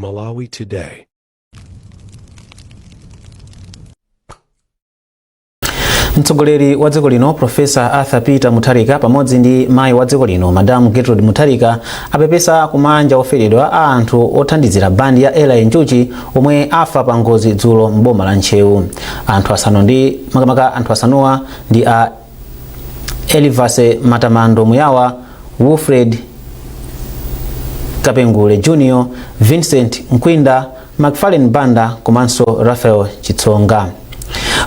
Malawi Today. Mtsogoleri wa dziko lino Profesa Arthur Peter Mutharika pamodzi ndi mayi wa dziko lino Madam Gertrude Mutharika apepesa kumanja oferedwa a anthu othandizira bandi ya Ella Njuchi omwe afa pa ngozi dzulo m'boma la Nchewu. Anthu asanuwa ndi a Elivase Matamando Muyawa, Wilfred Kapengule Junior, Vincent Nkwinda, McFarlane Banda komanso Raphael Chitsonga.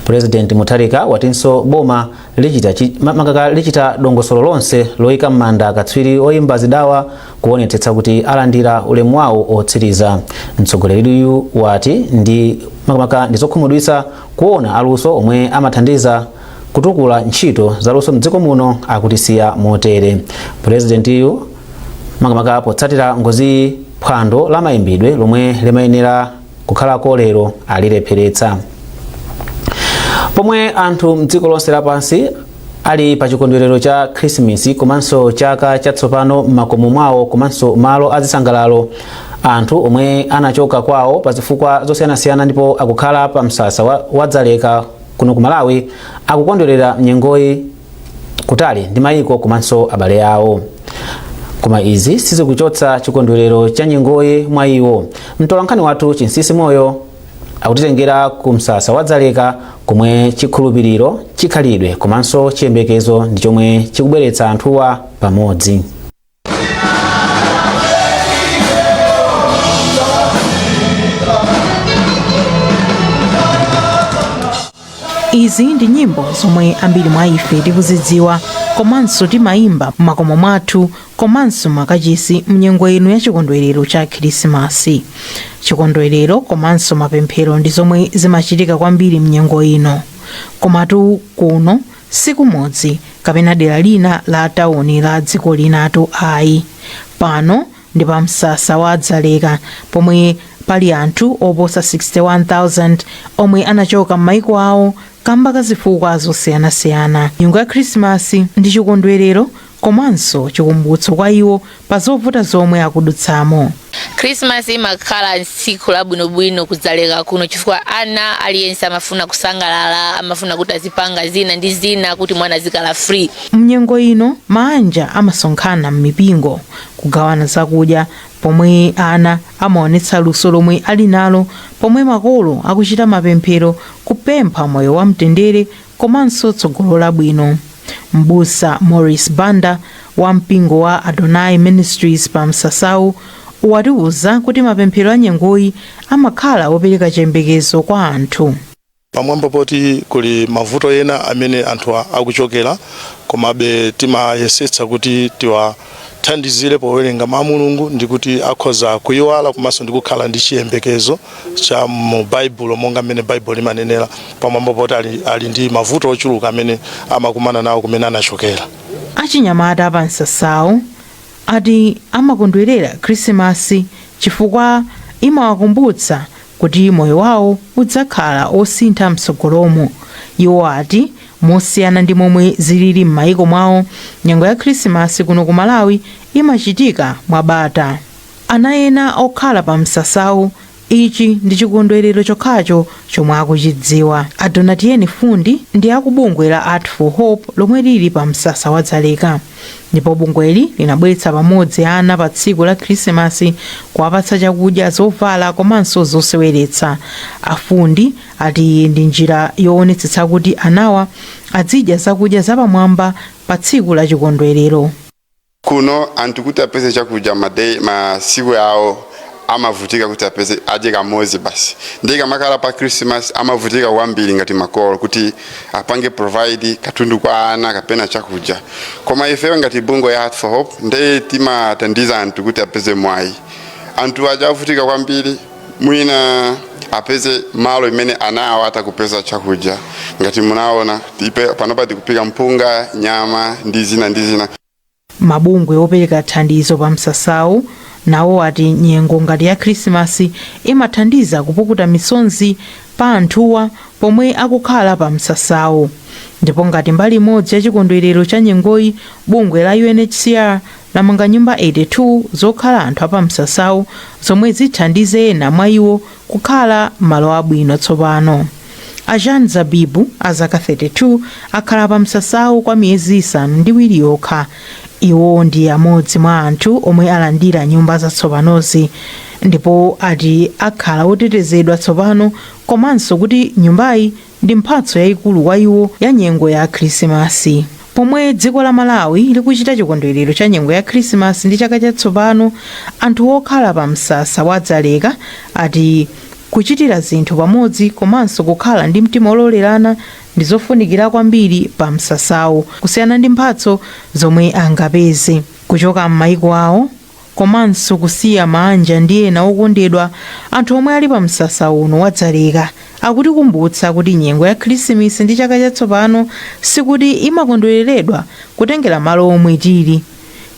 President Mutharika watinso boma lichita dongosolo lonse loyika m'manda akatswiri oyimba zidawa kuonetsetsa kuti alandira ulemu wawo otsiriza. Mtsogoleriyu wati ndi zokhumudwitsa kuona aluso omwe amathandiza kutukula ntchito zaluso mdziko muno akutisiya motere. Presidentiyu potsatira ngozi phwando la mayimbidwe lomwe limayenera kukhalako lero alilepheretsa. Pomwe anthu mdziko lonse lapansi ali pa chikondwerero cha Christmas komanso chaka chatsopano m'makomo mwawo komanso malo azisangalalo, anthu omwe anachoka kwawo pa zifukwa zosiyanasiyana ndipo akukhala pa msasa wa Dzaleka kuno ku Malawi akukondwerera nyengoyi kutali ndi mayiko komanso abale awo. Koma izi sizikuchotsa chikondwerero cha nyengoyi mwa iwo. Mtolankhani wathu Chinsisi Moyo akutitengera ku msasa wa Dzaleka komwe chikhulupiriro, chikhalidwe komanso chiyembekezo ndi chomwe chikubweretsa anthuwa pamodzi. Izi ndi nyimbo zomwe ambiri mwa ife tikuzidziwa komanso timayimba m'makomo mwathu komanso makachisi mnyengo ino ya chikondwerero cha Khrisimasi. Chikondwerero komanso mapemphero ndi zomwe zimachitika kwambiri mnyengo ino. Komatu kuno sikumodzi kapena dera lina la tauni la dziko linatu ayi. Pano ndi pa msasa wa Dzaleka pomwe pali anthu oposa 61,000 omwe anachoka m'mayiko awo kamba ka zifukwa zosiyanasiyana. Nyengo ya Khrisimasi ndi chikondwerero komanso chikumbutso kwa iwo pa zovuta zomwe akudutsamo. Christmas imakhala tsiku labwinobwino kudzaleka kuno chifukwa ana aliyense amafuna kusangalala, amafuna kuti azipanga zina ndi zina kuti mwana azikala free. Mnyengo ino manja amasonkhana m'mipingo kugawana zakudya pomwe ana amaonetsa luso lomwe ali nalo, pomwe makolo akuchita mapemphero kupempha moyo wa mtendere komanso tsogolo labwino. Mbusa Morris Banda wa mpingo wa Adonai Ministries pa msasawu watiuza kuti mapemphero a nyengoyi amakhala opereka chiyembekezo kwa anthu. Pamwamba poti kuli mavuto ena amene anthu akuchokera, komabe timayesetsa kuti tiwathandizire powerenga mawu a Mulungu ndi kuti akhoza kuyiwala komanso ndi kukhala ndi chiyembekezo cha mu Bible monga mmene Bible limanenera. Pamwamba poti ali ndi mavuto ochuluka amene amakumana nawo kumene anachokera. Achinyamata pa msasawu ati amakondwerera Khrisimasi chifukwa imawakumbutsa kuti moyo wawo udzakhala osintha msogolomo. Iwo ati mosiyana ndi momwe zilili m'mayiko mwawo, nyengo ya Khrisimasi kuno ku Malawi imachitika mwabata. Ana ena okhala pa msasawu ichi ndi chikondwerero chokhacho chomwe akuchidziwa. Adonatien Fundi ndi akubungwe la Art for Hope lomwe lili pa msasa wa Dzaleka, ndipo bungweli linabweretsa pamodzi ana pa tsiku la Khrisimasi kuwapatsa chakudya, zovala komanso zoseweretsa. Afundi ati ndi njira yoonetsetsa kuti anawa azidya zakudya zapamwamba pa tsiku la chikondwerero. Kuno anthu kuti apeze chakudya masiku yawo amavutika kuti apeze adye kamodzi basi. Ndika makala pa Christmas amavutika kwambiri ngati makolo kuti apange provide katundu kwa ana kapena chakudya. Koma ifeyo ngati bungwe ya Art for Hope ndiye timathandiza anthu kuti apeze mwayi. Anthu avutika kwambiri mwina apeze malo imene ana awo atakupeza chakudya. Ngati munaona panopa tikupika mpunga, nyama ndi zina. Mabungwe opereka thandizo pa msasawu nawo ati nyengo ngati ya Khrisimasi imathandiza kupukuta misonzi pa anthuwa pomwe akukhala pa msasawu. Ndipo ngati mbali imodzi ya chikondwerero cha nyengoyi, bungwe la UNHCR lamanga nyumba 82 zokhala anthu apamsasawu zomwe zithandize ena mwa iwo kukhala malo abwino tsopano. Ajan Zabibu azaka 32 akhala pamsasawu kwa miyezi 7 yokha. Iwo ndi amodzi mwa anthu omwe alandira nyumba zatsopanozi ndipo ati akhala otetezedwa tsopano komanso kuti nyumbayi ndi mphatso yayikulu kwa iwo ya nyengo ya Khrisimasi. Pomwe dziko la Malawi likuchita chikondwerero cha nyengo ya Khrisimasi ndi chaka chatsopano, anthu okhala pa msasa wa Dzaleka ati kuchitira zinthu pamodzi komanso kukhala ndi mtima ololerana ndi zofunikira kwambiri pa msasawu kusiyana ndi mphatso zomwe angapeze kuchoka m'mayiko awo komanso kusiya manja ndi ena okondedwa. Anthu omwe ali pa msasa uno wa Dzaleka akutikumbutsa kuti nyengo ya Khrisimasi ndi chaka chatsopano sikuti imakondwereredwa kutengera malo omwe tili,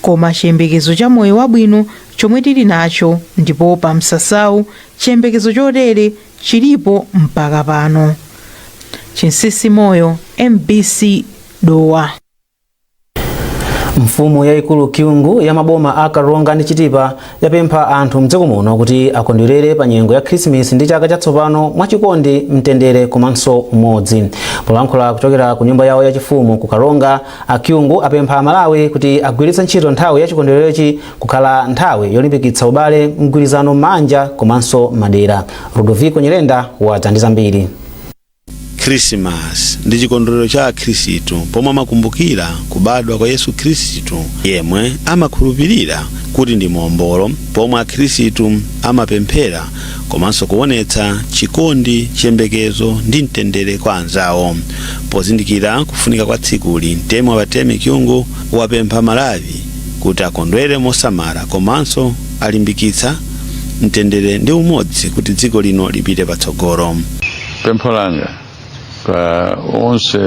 koma chiyembekezo cha moyo wabwino chomwe tili nacho, ndipo pa msasawu chiyembekezo chotere chilipo mpaka pano. Chinsisi Moyo, MBC Dowa. Mfumu yayikulu Kyungu ya maboma a Karonga ndi Chitipa yapempha anthu mdziko muno kuti akondwerere pa nyengo ya Khrisimasi ndi chaka chatsopano mwachikondi, mtendere komanso umodzi. Polankhula kuchokera ku nyumba yawo yachifumu ku Karonga, a Kyungu apempha Amalawi kuti agwiritse ntchito nthawi ya chikondwererochi kukhala nthawi yolimbikitsa ubale, mgwirizano m'manja komanso madera. Rudoviko Nyirenda wadza ndi zambiri. Christmas ndi chikondwerero cha Khristu pomwe amakumbukira kubadwa kwa Yesu Khristu yemwe amakhulupirira kuti ndi mombolo, pomwe akhristu amapemphera komanso kuonetsa chikondi, chiyembekezo ndi mtendere kwa anzawo. Pozindikira kufunika kwa tsikuli, mtemi wa batemi Kyungu wapempha Malawi kuti akondwere mosamala komanso alimbikitsa mtendere ndi umodzi kuti dziko lino lipite patsogolo. Pempho langa kwa onse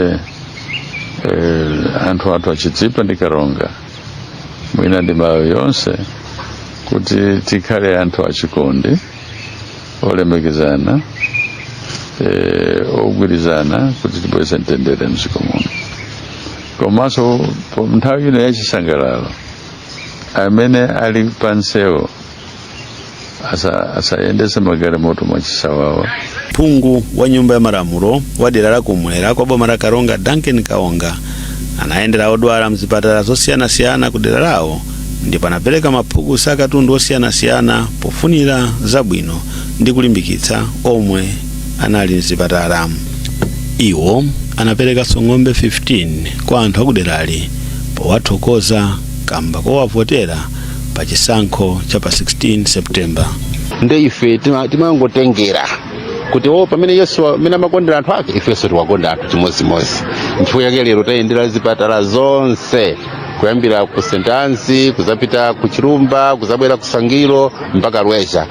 anthu athu achitipa ndi Karonga mwina ndi Malawi yonse kuti tikhale anthu achikondi, olemekezana, ogwirizana kuti tibweze mtendere mdziko muno. Komanso nthawi ino yachisangalalo amene ali pansewo asayendese magalimoto mwachisawawa. Phungu wa nyumba ya malamulo wa dera la kumwera kwa boma la Karonga, Duncan Kaonga, anayendera odwala mzipatala zosiyanasiyana ku dera lawo ndipo anapereka maphukusi akatundu osiyanasiyana pofunira zabwino ndi kulimbikitsa omwe anali mzipatala. Iwo anapereka ng'ombe 15 kwa anthu akuderali powathokoza kamba kowavotera pa chisankho cha pa 16 September. Nde ife timangotengera kuti pamene Yesu amene amakondera anthu ake, ifenso tiwakonda anthu chimodzimodzi. Ntchito yake lero tayendera zipatala zonse kuyambira ku Sentansi, kuzapita ku Chirumba, kuzabwera ku Sangiro mpaka Rweza.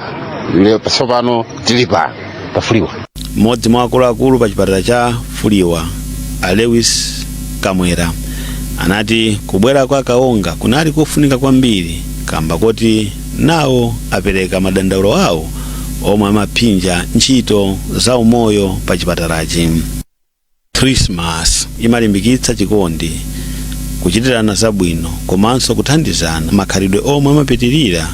Lero pasopano tilipa pafuliwa. Mmodzi mwa akuluakulu pa chipatala cha Fuliwa, Lewis Kamwera, anati kubwera kwa Kaonga kunali kofunika kwambiri kamba kuti nawo apereka madandaulo awo omwe amapinja ntchito za umoyo pa chipatalachi. Christmas imalimbikitsa chikondi, kuchitirana zabwino komanso kuthandizana, makhalidwe omwe amapitirira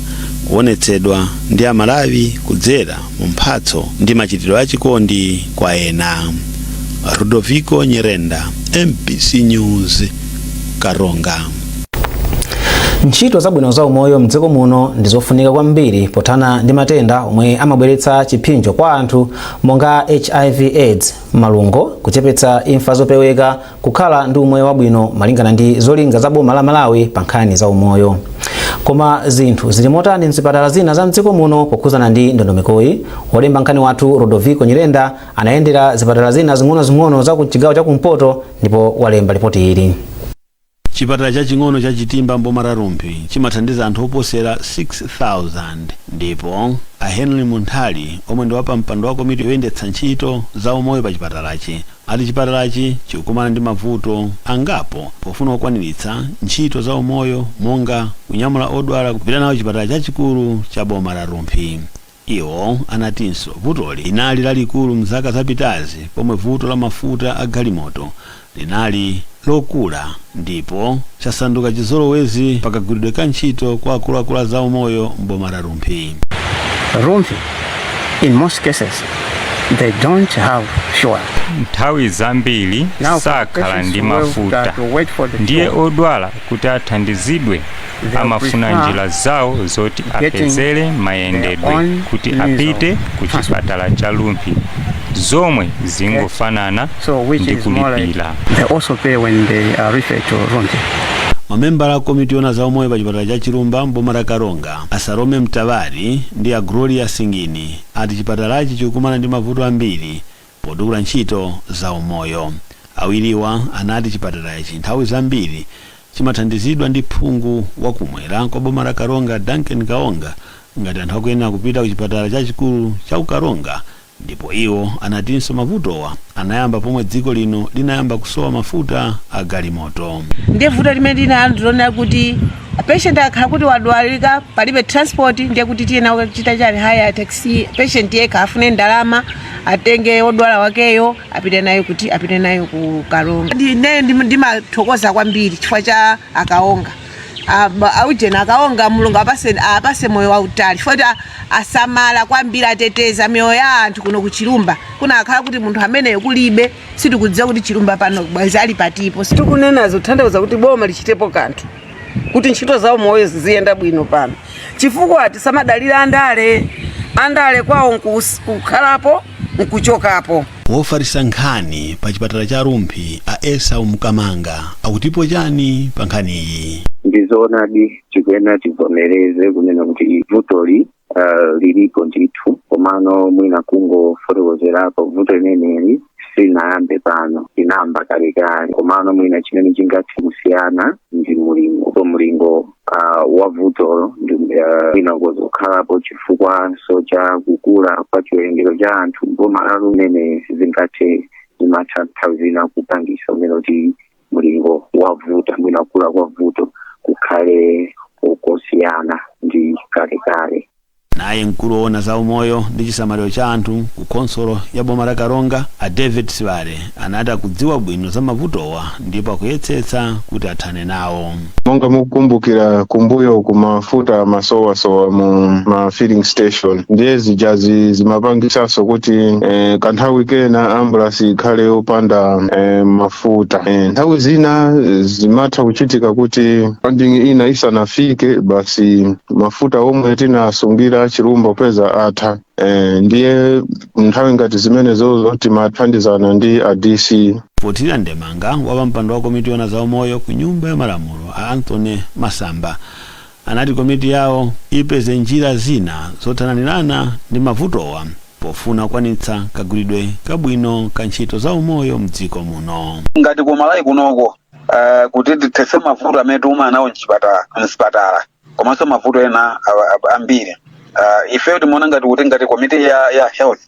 kuonetsedwa ndi Amalawi kudzera mu mphatso ndi machitidwe a chikondi kwa ena. Rudoviko Nyirenda, MBC News, Karonga. Ntchito zabwino za umoyo mdziko muno ndizofunika kwambiri pothana ndi matenda omwe amabweretsa chipsinjo kwa anthu monga HIV/AIDS, malungo, kuchepetsa imfa zopeweka, kukhala ndi umoyo wabwino malingana ndi zolinga za boma la Malawi pa nkhani za umoyo. Koma zinthu zili motani mzipatala zina za mdziko muno pokhuzana ndi ndondomekoyi? Wolemba nkhani wathu Rodoviko Nyirenda anayendera zipatala zina zing'ono za ku chigawo cha kumpoto ndipo walemba ripoti ili. Chipatala chaching'ono cha Chitimba mboma la Rumpi chimathandiza anthu oposera 6,000 ndipo a Henry Munthali omwe ndi wapa mpando wa komiti yoyendetsa ntchito za umoyo pa chipatalachi ati chipatalachi chikukumana ndi mavuto angapo pofuna kukwaniritsa ntchito za umoyo monga kunyamula odwala kupita nawo chipatala chachikulu cha boma la Rumpi. Iwo anatinso vutoli linali lalikulu mzaka zapitazi pomwe vuto la mafuta a galimoto linali lokula ndipo chasanduka chizolowezi pakagwiridwe ka ntchito kwa akuluakulu za umoyo mboma la Rumphi. Rumphi, in most cases, they don't have fuel. Nthawi zambiri sakhala ndi mafuta, ndiye odwala kuti athandizidwe amafuna njira zawo zoti apezere mayendedwe kuti apite ku chipatala cha Rumphi, zomwe zingofanana ndi kulipira. They also pay when they are referred to Rumphi. Mamembala a komiti yona za umoyo pa chipatala cha Chilumba mboma la Karonga, Asarome Mtavari ndi a Gloria Singini, ati chipatalachi chikukumana ndi mavuto ambiri potukula ntchito za umoyo. Awiriwa anati chipatalachi nthawi zambiri chimathandizidwa ndi phungu wakumwera kwa boma la Karonga Duncan Kaonga ngati anthu akuyenera kupita ku chipatala chachikulu cha Karonga, ndipo iwo anatinso mavutowa anayamba pomwe dziko lino linayamba kusowa mafuta a galimoto. Ndiye vuto limene linalonera kuti patient akhala kuti wadwalika palibe transport, ndiye kuti tiyena kuchita chani haya taxi, patient yekha afune ndalama atenge odwala wakeyo apite nayo ku Karonga. Ndimathokoza kwambiri chifukwa cha Akaonga. Aujena Akaonga Mulungu apase moyo wautali chifukwa asamala kwambiri ateteza miyoyo ya anthu kuno ku Chilumba. Kuna akhala kuti munthu amene kulibe sitikudziwa kuti Chilumba pano bwazali patipo. Tikunena zothandauza kuti boma lichitepo kanthu kuti ntchito za umoyo ziziyenda bwino pano, chifukwa tisamadalira andale kwawo kukhalapo nkuchokapo. Wofarisa nkhani pa chipatala cha Rumphi a Esau Mkamanga akutipo chani pa nkhani iyi. Ndizoonadi tikuyena tivomereze kunena kuti vutoli lilipo ndithu, komano mwina kungofotokozerapo vuto limeneli sinayambe pano, inayamba kalekale, komano mwina chimene chingathe kusiyana ndi mulingo wa vutolo mwina kuzokhalapo chifukwa cha kukula kwa chiwerengero cha anthu mboma la Rumphi zingathe zimatha nthawi zina kupangisa umene kuti mulingo wa vuto mwina kukula kwa vuto kukhale kosiyana ndi kalekale. Naye mkulu woona za umoyo ndi chisamaliro cha anthu ku konsolo ya boma la Karonga a David Sibale anati akudziwa bwino za mavutowa ndipo akuyesetsa kuti athane nawo. Monga mukumbukira kumbuyo ku mafuta masowasowa mu ma filling station, ndiye zijazi zimapangisaso kuti kanthawi kena ambulance ikhale yopanda mafuta. Nthawi zina zimatha kuchitika kuti funding ina isanafike basi mafuta omwe tinasungira Chilumba peza atha. Ndiye nthawi ngati zimene zozo timathandizana ndi a DC. Potira Ndemanga wa mpando wa komiti yona za umoyo ku nyumba ya malamulo a Anthony Masamba anati komiti yawo ipeze njira zina zothananirana ndi mavutowa pofuna kwanitsa kagwiridwe kabwino ka ntchito za umoyo mdziko muno. Ngati kumalayi kunoko kuti tithese mavuto amene tikumana nawo mchipatala komanso mavuto ena ambiri. Ife timaona ngati komiti ya health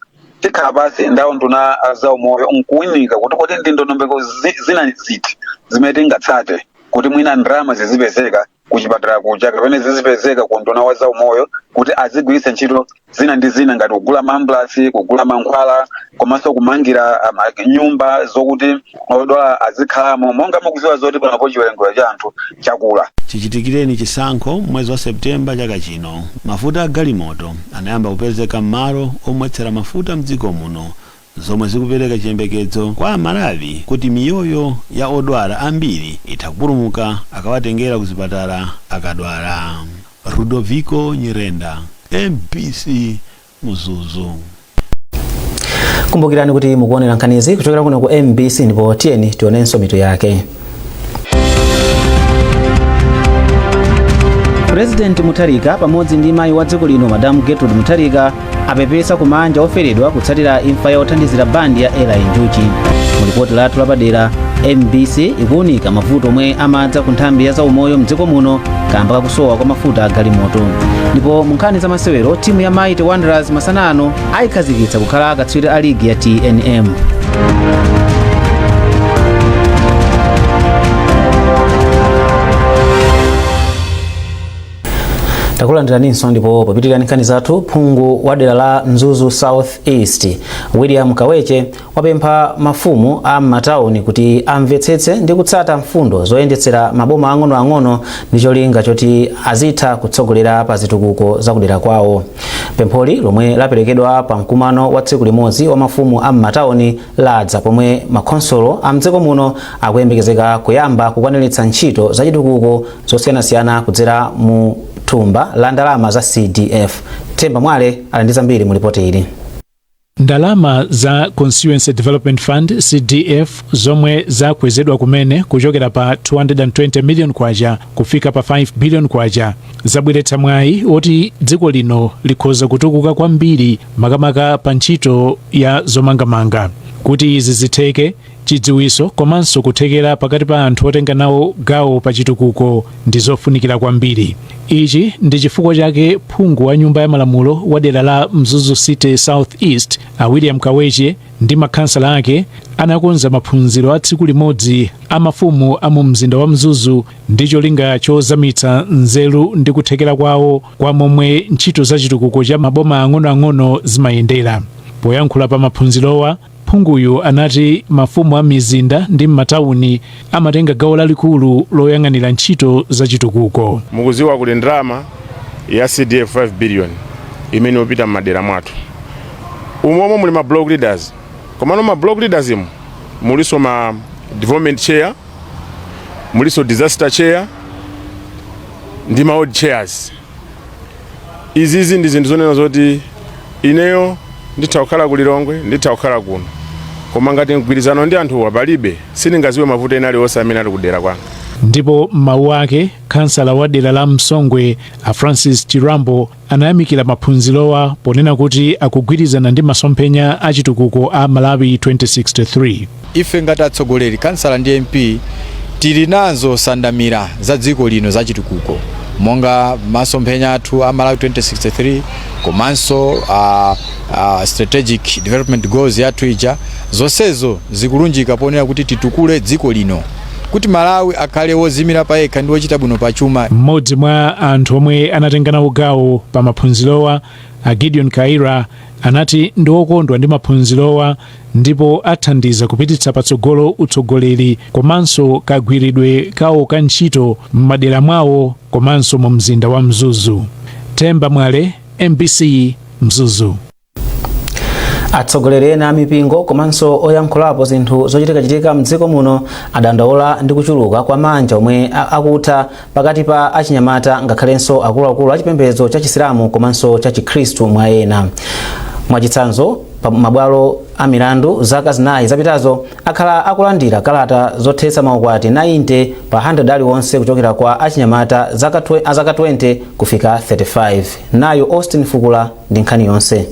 tikhala pasi ndawo nduna za umoyo nkuwunika kuti kodi ndi ndondomeko zina ziti zimene tingatsate kuti mwina ndalama zizipezeka kuchipatala kuja kapena zizipezeka ku nduna wa za umoyo kuti azigwiritsa ntchito zina ndi zina ngati kugula maambulasi, kugula mankhwala, komanso kumangira nyumba zokuti odwala azikhalamo, monga mukuziwa zoti panapo chiwerengero cha anthu chakula. Chichitikireni chisankho mwezi wa Septemba chaka chino, mafuta a galimoto anayamba kupezeka m'malo omwetsera mafuta mdziko muno, zomwe zikupereka chiyembekezo kwa Amalawi kuti miyoyo ya odwala ambiri itakupulumuka akawatengera ku zipatala akadwala. Rudoviko Nyirenda, MBC Muzuzu. Kumbukirani kuti mukuonera nkhanizi kuchokera kuno ku MBC, ndipo tiyeni tionenso mitu yake. President Mutharika pamodzi ndi mayi wa dziko lino Madam Gertrude Mutharika apepesa kumanja oferedwa kutsatira imfa ya othandizira bandi ya Ella Njuchi. Mu ripoti lathu lapadera, MBC ikuwunika mavuto omwe amadza ku nthambi ya za umoyo mdziko muno kamba kakusowa kwa mafuta a galimoto. Ndipo mu nkhani za masewero, timu ya Mighty Wanderers masana ano ayikhazikitsa kukhala akatswiri a ligi ya TNM. takulandiraninso ndipo popitirira nkhani zathu. Phungu wa dera la Mzuzu South East William Kaweche wapempha mafumu a m'matauni kuti amvetsetse ndi kutsata mfundo zoyendetsera maboma ang'onoang'ono ndi cholinga choti azitha kutsogolera pa zitukuko zakudera kwawo. Pempholi lomwe laperekedwa pa mkumano wa tsiku limodzi wa mafumu a m'matauni ladza pomwe makhonsolo a mdziko muno akuyembekezeka kuyamba kukwaniritsa ntchito za chitukuko zosiyanasiyana kudzera mu thumba la ndalama za CDF. Temba Mwale ali ndi zambiri mu ripoti ili. Ndalama za Constituency Development Fund CDF zomwe zakwezedwa kumene kuchokera pa 220 million kwacha kufika pa 5 billion kwacha zabweretsa mwayi oti dziko lino likhoza kutukuka kwambiri makamaka pa ntchito ya zomangamanga. Kuti izi zitheke, chidziwiso komanso kuthekera pakati pa anthu otenga nawo gawo pa chitukuko ndi zofunikira kwambiri. Ichi ndi chifukwa chake phungu wa nyumba ya malamulo wa dera la Mzuzu City South East William Kaweche ndi makhansala ake anakonza maphunziro a tsiku limodzi a mafumu a mu mzinda wa Mzuzu ndi cholinga chozamitsa nzeru ndi kuthekera kwawo kwa momwe ntchito za chitukuko cha maboma ang'onoang'ono zimayendera. Poyankhula pa maphunzirowa, phunguyu anati mafumu a mizinda ndi m'matauni amatenga gawo lalikulu loyang'anira ntchito za chitukuko. Mukuziwa kuti ndalama ya CDF 5 billion imene upita m'madera mwathu. Umomo muli ma block leaders. Komano ma block leaders imu muliso ma development chair, muliso disaster chair, ndi ma odd chairs. Izizi ndi zinthu zonena zoti ineyo ndithawukhala ku Lilongwe, ndithawukhala kuno. Koma ngati mgwirizano ndi anthu wapalibe, sindingaziwe mavuto ena aliwonse amene ali kudera kwanga. Ndipo mawu ake kansala wa dera la Msongwe Francis Chirambo anayamikira maphunzirowa ponena kuti akugwirizana ndi masomphenya a chitukuko a Malawi 2063. Ife ngati atsogoleri kansala ndi MP tili nazo sandamira za dziko lino za chitukuko monga masomphenya athu a Malawi 2063 komanso strategic development goals yathu ija zonsezo zikulunjika ponena kuti titukule dziko lino kuti Malawi akhale wozimira pa yekha ndi wochita bwino pa chuma. Mmodzi mwa anthu omwe anatengana ugawo pa maphunzirowa Gideon Kaira anati ndi okondwa ndi maphunzirowa ndipo athandiza kupititsa patsogolo utsogoleri komanso kagwiridwe kawo ka ntchito m'madera mwawo komanso mu mzinda wa Mzuzu. Temba Mwale, MBC Mzuzu. Atsogoleri ena mipingo komanso oyankhulapo zinthu zochitikachitika mdziko muno adandaula ndi kuchuluka kwa manja omwe akutha pakati pa achinyamata ngakhalenso akuluakulu achipembedzo cha Chisilamu komanso cha Chikhristu mwa ena. Mwachitsanzo pa mabwalo a milandu zaka zinayi zapitazo akhala akulandira kalata zothetsa maukwati 90 pa 100 aliwonse kuchokera kwa achinyamata zaka 20 kufika 35. Nayo Austin Fukula ndi nkhani yonse.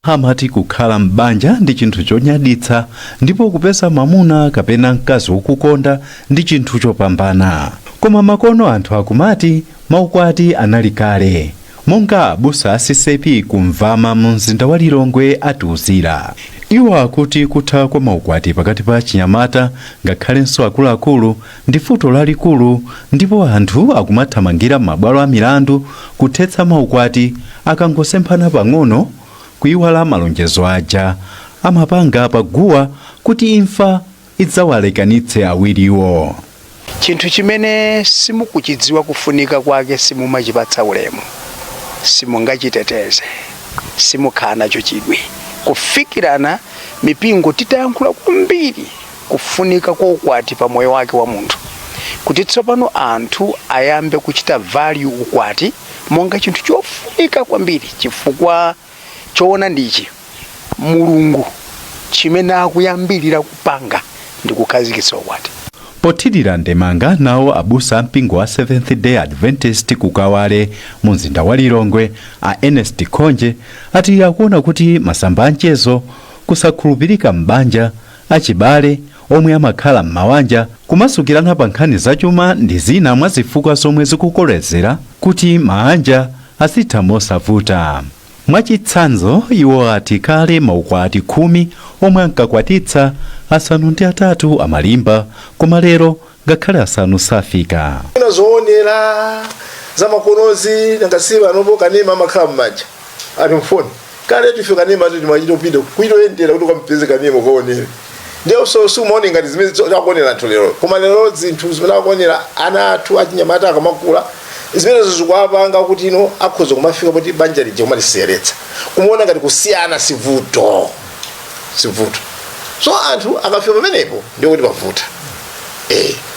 Amati kukhala mbanja ndi chinthu chonyaditsa ndipo kupeza mamuna kapena mkazi wokukonda ndi chinthu chopambana. Koma makono anthu akumati maukwati anali kale. Monga abusa asisepi kumvama mu mzinda wa Lilongwe atiuzira. Iwo akuti kutha kwa maukwati pakati pa chinyamata ngakhalenso akuluakulu ndi futo lalikulu ndipo anthu akumathamangira mabwalo a milandu kuthetsa maukwati akangosemphana pang'ono kuiwala malonjezo aja amapanga paguwa kuti imfa idzawalekanitse awiriwo. Chinthu chimene simukuchidziwa kufunika kwake simumachipatsa ulemu, simungachiteteze, simukhala nacho chidwi. Kufikirana mipingo titayankhula kwambiri kufunika kwa ukwati pa moyo wake wa munthu, kuti tsopano anthu ayambe kuchita value ukwati monga chinthu chofunika kwambiri, chifukwa choona ndichi Mulungu chimene akuyambirira kupanga ndi kukhazikitsa ukwati. Pothirira ndemanga nawo abusa mpingo wa Seventh Day Adventist kukawale mu mzinda wa Lilongwe a Ernest Konje ati akuona kuti masamba anchezo kusakhulupirika mbanja achibale omwe amakhala m'mawanja kumasukirana pa nkhani zachuma ndi zina mwa zifukwa zomwe zikukolezera kuti manja asitha mosavuta. Mwachitsanzo iwo ati kale maukwati 10 omwe ankakwatitsa asanu ndi atatu amalimba koma lero ngakhale asanu safika. Zoonera zamakonozi nangasiba nopo kanema makhala m'manja ali mfoni kale tife kanema ati timachita kupita kuitoyendera kuti ukampeze kanema ukaonere ndiyo so umaone ngati zimene takuonera anthu lero koma lero zinthu zimene akuonera ana athu achinyamata akamakula zimenezo zikuwapanga kuti ino akhoza kumafika poti banja lija kumaliseyeretsa kumaona ngati kusiyana sivuto so anthu akafika pamenepo ndiyo kuti pavuta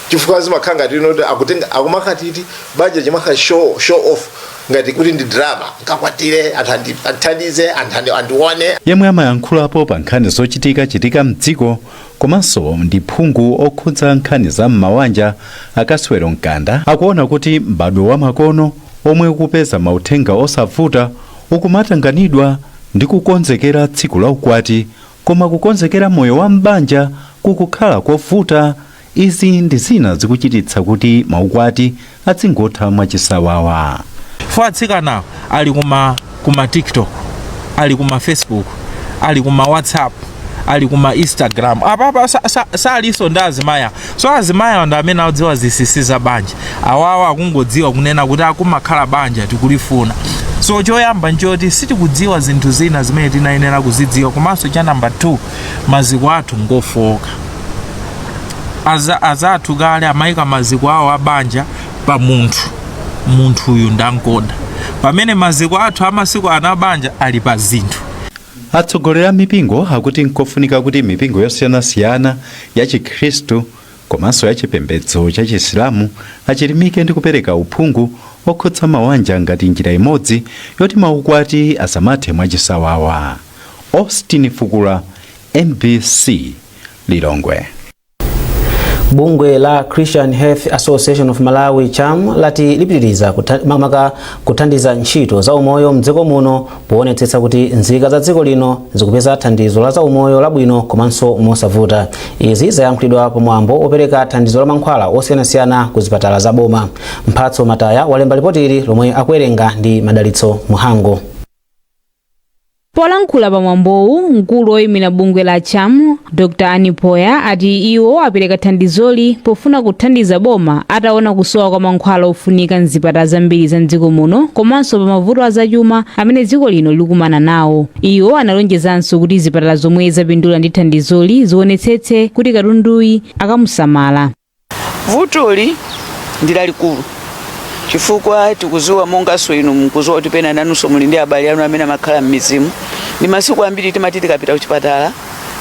chifukwa zimakhala ngati ino akutenga akumakatiti banja chimakhala show off ngati kuti ndi drama nkakwatire anthu anthandize anthu andione yemwe amayankhulapo pa nkhani zochitika mdziko komanso ndi phungu okhudza nkhani za m'mawanja Akaswero Mkanda akuona kuti m'badwo wa makono omwe ukupeza mauthenga osavuta ukumatanganidwa ndi kukonzekera tsiku la ukwati koma kukonzekera moyo wa m'banja kukukhala kovuta. Izi ndi zina zikuchititsa kuti maukwati adzingotha mwachisawawa. Atsikana ali kuma TikTok, ali kuma Facebook, ali kuma WhatsApp, ali kuma Instagram. Apapa saliso ndi azimaya. So azimaya ndo amene akudziwa zisisi za banja. Awawa akungodziwa kunena kuti akumakhala banja tikulifuna. So choyamba njoti sitikudziwa zinthu zina zimene tinayenera kuzidziwa. Komanso cha number 2 maziko athu ngofoka. Azathu gale amaika maziko awo abanja pa munthu uyu ndankonda pamene maziko athu amasiku anabanja ali pa zinthu. Atsogolera mipingo akuti nkofunika kuti mipingo yosiyanasiyana ya Chikhristu komanso ya chipembedzo cha Chisilamu achilimike ndi kupereka uphungu okhudza mawanja ngati njira imodzi yoti maukwati asamathe mwachisawawa. Austin Fukula, MBC, Lilongwe. Bungwe la Christian Health Association of Malawi CHAM lati lipitiriza kuthandiza ntchito za umoyo mdziko muno poonetsetsa kuti nzika za dziko lino zikupeza thandizo la za umoyo labwino komanso mosavuta. Izi zayankhulidwa pomwambo opereka thandizo la mankhwala osiyanasiyana ku zipatala za boma. Mphatso Mataya walemba ripoti lomwe akuwerenga ndi Madalitso Muhango. Polankhula pamwambowu mkulu oyimira bungwe la CHAM Dr. Anipoya ati iwo apereka thandizoli pofuna kuthandiza boma ataona kusowa kwa mankhwala ofunika mzipatala zambiri za mdziko muno komanso pa mavuto azachuma amene dziko lino likumana nawo. Iwo analonjezanso kuti zipatala zomwe zapindula ndi thandizoli zionetsetse kuti katunduyi akamusamala. Vutoli ndi lalikulu chifukwa tikuziwa mongaso inu mkuziwa kuti pena nanunso muli ndi abale anu amene amakhala m'mizimu. Ndi masiku ambiri timati tikapita kuchipatala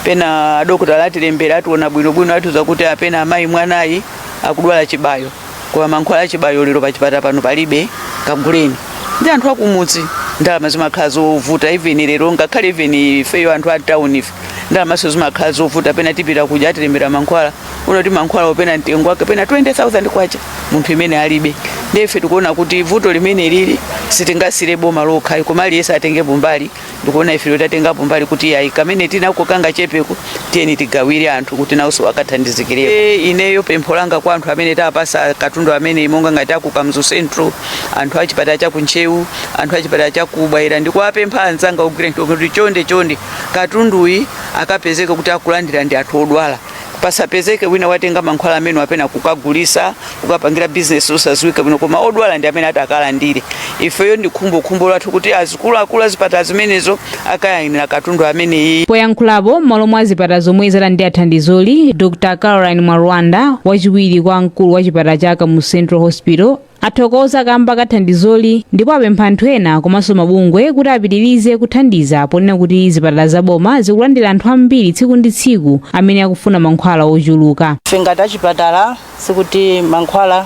pena dokotala atilembera ationa bwinobwino atiuza kuti apena amayi mwanayi akudwala chibayo koma mankhwala achibayo lero pa chipatala pano palibe kaguleni. Ndi anthu akumudzi ndalama zimakhala zovuta even lero ngakhale even ifeyo anthu a town ife ndalama zimakhala zovuta pena tipita kuja atilembera mankhwala unoti mankhwala opena mtengo wake pena 20,000 kwacha munthu imene alibe. Ndife tikuona kuti vuto limene lili sitingasire boma lokha koma aliyese atenge mbali ndikuona ife tatenga mbali kuti ayi kamene tinako kanga chepeko tiyeni tigawire anthu kuti nawso akathandizikire. Ineyo pempho langa kwa anthu amene tapasa katundu amene monga ngati akukamzo central anthu achipatala cha kunchewu anthu achipatala cha kubwaira ndikuwapempha anzanga ugire kuti chonde katunduyi akapezeka kuti akulandira ndi anthu odwala. Pasapezeke wina watenga mankhwala amene apena kukagulisa kukapangira business osaziwika bwino koma odwala ndi amene atakalandire. Ifeyo ndi khumbo lathu kuti azikulu azipatala zimenezo akayang'anira katundu amene. Poyankhulapo m'malo mwa zipatala zomwe zalandira thandizoli Dr. Caroline Mwarwanda wachiwiri kwa mkulu wa chipatala cha Kamu Central Hospital athokoza kamba kathandizoli ndipo apempha anthu ena komanso mabungwe kuti apitirize kuthandiza ponena kuti zipatala za boma zikulandira anthu ambiri tsiku ndi tsiku amene akufuna mankhwala ochuluka. Ife ngati achipatala sikuti mankhwala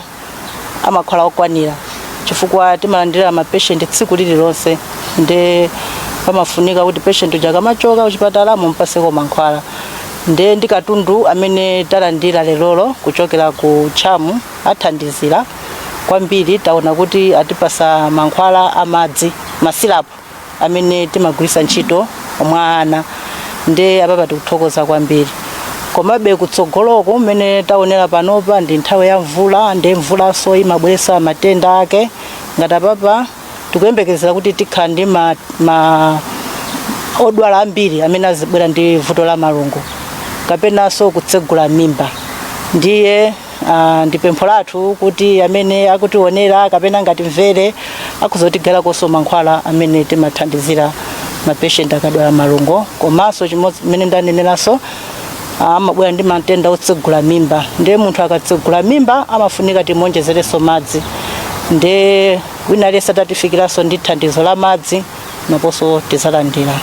amakhala okwanira chifukwa timalandira mapatient tsiku lililonse ndi pamafunika kuti patient uja akamachoka kuchipatala mumpaseko mankhwala. Ndi katundu amene talandira lero kuchokera ku CHAM athandizira kwambiri taona kuti atipasa mankhwala amadzi masilapu amene timagwirisa ntchito omwana ndi apapa tikuthokoza kwambiri. Komabe kutsogoloko mmene taonera panopa ndi nthawi ya mvula ndi mvulanso imabweretsa matenda ake ngati apapa tikuyembekezera kuti tikhala ndi odwala ambiri amene azibwera ndi vuto la malungo kapenanso kutsegula mimba. Ndiye ndi pempho lathu kuti amene akutionera kapena ngati mvere akuzotigala koso mankhwala amene timathandizira mapatient akadwala malungo komanso chimodzi mene ndaneneranso amabwera ndi matenda otsegula mimba ndiye munthu akatsegula mimba amafunika timonjezereso madzi ndiye wina aliyense atatifikiranso ndi thandizo la madzi naponso tizalandira.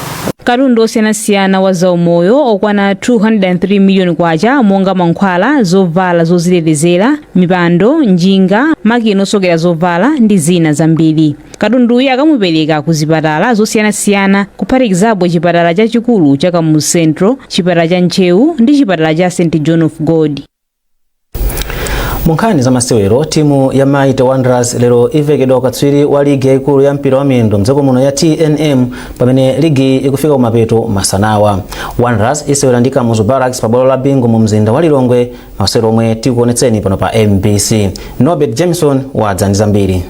Katundu osiyanasiyana wa zaumoyo okwana 203 miliyoni kwacha monga mankhwala, zovala zozitetezera, mipando, njinga, makina osokera zovala ndi zina zambiri. Katunduyu akamupereka ku zipatala zosiyanasiyana kuphatikizapo chipatala chachikulu cha Kamuzu Central, chipatala cha Nchewu ndi chipatala cha St John of God. Munkhani za masewero, timu ya Mighty Wanderers lero ivekedwa katswiri wa ligi yaikulu ya mpira wa miyendo mdziko muno ya TNM pamene ligi ikufika kumapeto masanawa. Wanderers isewera ndi Kamuzu Barracks pa bwalo la bingu mu mzinda wa Lilongwe, masewero omwe tikuonetseni pano pa MBC. Norbert Jameson wadza ndi zambiri.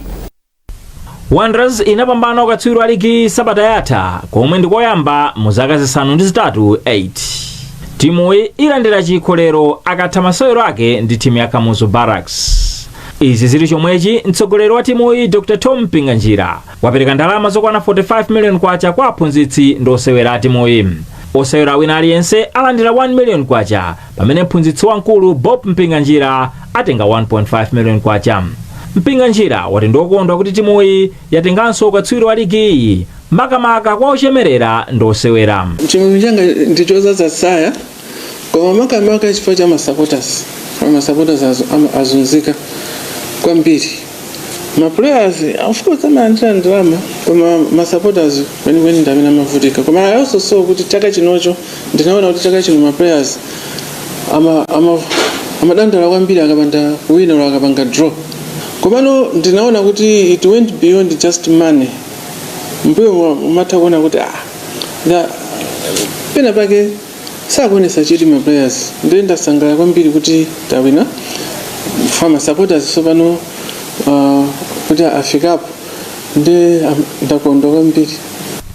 Wanderers inapambana katswiri wa ligi sabata yatha komwe ndikoyamba mu zaka zisanu ndi zitatu 8. Timu ilandira chikho lero akatha masewero ake ndi timu ya Kamuzu Barracks. Izi zili chomwechi mtsogoleri wa timu Dr. Tom Pinganjira wapereka ndalama zokwana 45 million kwacha kwa aphunzitsi ndi osewera timu. Osewera wina aliyense alandira 1 million kwacha pamene mphunzitsi wamkulu Bob Mpinganjira atenga 1.5 million kwacha. Mpinganjira wati ndokondwa kuti timu yatenganso katswiri wa ligi makamaka kwa ochemerera ndi osewera. Chimwe changa ndichozaza saya koma makamaka chifukwa cha masupporters. Masupporters azunzika kwambiri. Players of course amalandira ndalama koma masupporters when ndamina mavutika. Koma I also saw kuti chaka chinocho ndinaona kuti chaka chino players amadandala kwambiri akapanda wina wala akapanga draw. Komano ndinaona kuti it went beyond just money. Mbuyo umatha kuona kuti pena pake sakuonesa chiti ma players ndiye ndasangala kwambiri kuti tawina fama supporters sopano kuti afikapo ndiye ndakondwa kwambiri.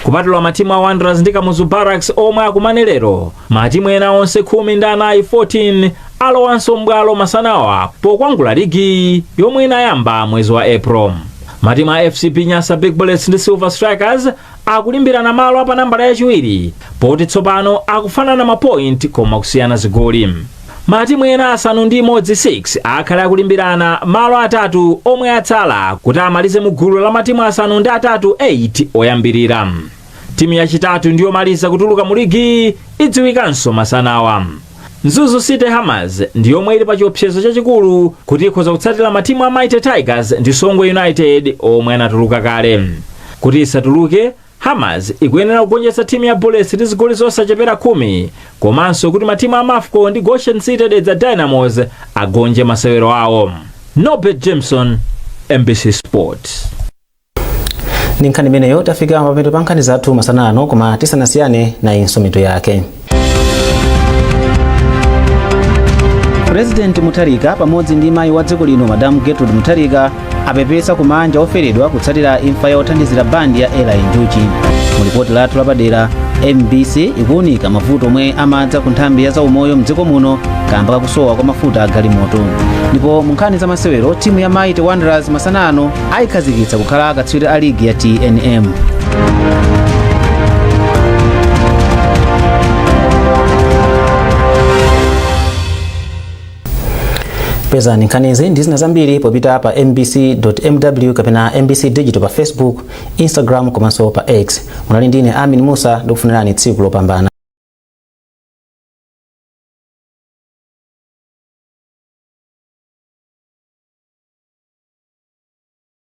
Kupatula matimu a Wanderers ndi Kamuzu Barracks omwe akumane lero, matimu ena onse 10 14 alowanso mbwalo masanawa pokwangula ligi yomwe inayamba mwezi wa April. Matimu a FCP Nyasa Big Bullets ndi Silver Strikers akulimbirana malo apa nambala yachiwiri poti tsopano akufanana mapoint koma kusiyana zigoli. Matimu ena asanu ndi imodzi 6 akhala akulimbirana malo atatu omwe atsala kuti amalize mu gulu la matimu asanu ndi atatu 8 oyambirira. Timu yachitatu ndiyo maliza kutuluka mu ligi idziwikanso masanawa. Mzuzu City Hammers ndiyo mwe ili pa chiopsezo chachikulu kuti ikhoza kutsatira matimu a Mighty Tigers ndi Songwe United omwe anatuluka kale. Kuti isatuluke, Hammers ikuyenera kugonjetsa timu ya Bullets ndi zigoli zosachepera 10 komanso kuti matimu a Mafco ndi Goshen City Dedza Dynamos agonje masewero awo. Norbert Jameson, MBC Sports. Ni nkhani imeneyo tafika mapeto pa nkhani zathu masanano koma tisanasiyane na insomito yake. President Mutharika pamodzi ndi mayi wa dziko lino Madam Gertrude Mutharika apepesa kumanja oferedwa kutsatira imfa ya othandizira bandi ya Ella Njuchi. Mu ripoti lathu lapadera, MBC ikuunika mavuto omwe amadza ku nthambi ya zaumoyo mdziko muno kamba kakusowa kwa mafuta a galimoto. Ndipo mu nkhani za masewero, timu ya Mighty Wanderers masanano ayikhazikitsa kukhala akatswiri a ligi ya TNM. Peza nkhanizi ndi zina zambiri popita pa mbc.mw kapena MBC Digital pa Facebook, Instagram komanso pa X. Munali ndine Amin Musa ndikufunirani tsiku lopambana.